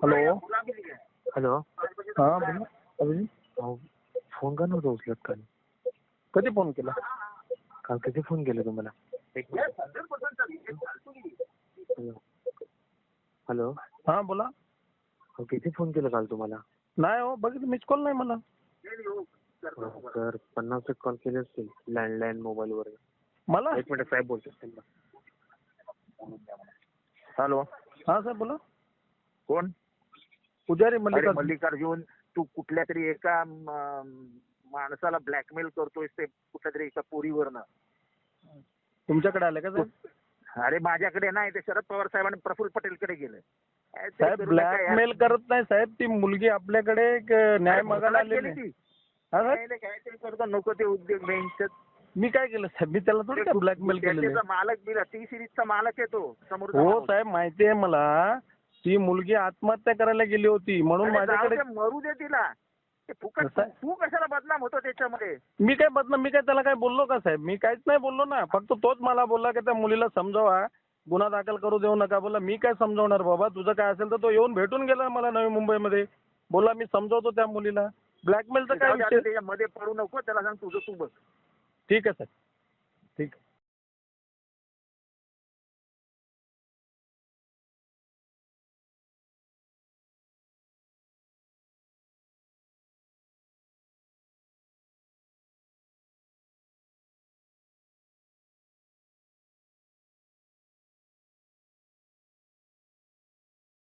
Hello. Hello. हां बोला अभिजित. अहो, फोन का नव्हता उचलत काल? कधी फोन केला? काल कधी फोन केला तुम्हाला? हॅलो. हॅलो. हां बोला. अहो, किती फोन केला काल तुम्हाला? नाही हो, बघितलं मिस कॉल नाही मला. तर 50 कॉल केले असतील लँडलाईन मोबाईलवर. मला? एक मिनिट साहेब बोलतो त्यांना. हॅलो. हां साहेब बोला. कोण? पुजारी अरे मल्लिकार्जुन. मल्लिकार्जुन, तू कुठल्या तरी एका माणसाला ब्लॅकमेल करतोयस ते कुठल्या तरी एका पोरीवरनं. तुमच्याकडे आले का साहेब? अरे माझ्याकडे नाही, ते शरद पवार साहेबांनी प्रफुल्ल पटेलकडे गेले. साहेब ब्लॅकमेल करत नाही साहेब, ती मुलगी आपल्याकडे एक न्याय मागायला आलेली आहे. हा साहेब? काहीतरी करतो, नको ते उद्योग बेंच. मी काय केलं साहेब? मी त्याला थोडी काय ब्लॅकमेल केलेलं आहे. मालक दिला, टी सिरीजचा मालक येतो समोर. हो साहेब माहिती आहे मला. ती मुलगी आत्महत्या करायला गेली होती म्हणून माझ्याकडे. मरू दे तिला. ते फुकट तू कशाला बदनाम होतो त्याच्यामध्ये? मी काय बदनाम? मी काय त्याला काय बोललो का साहेब? मी काहीच नाही बोललो ना. फक्त तोच मला बोलला की त्या मुलीला समजावा, गुन्हा दाखल करू देऊ नका. बोला मी काय समजवणार बाबा, तुझं काय असेल तर. तो येऊन भेटून गेला मला नवी मुंबईमध्ये. बोला मी समजवतो त्या मुलीला. ब्लॅकमेलचं काय विषय? त्याच्यामध्ये पडू नको, त्याला सांग तुझं तू बघ. ठीक आहे साहेब, ठीक आहे.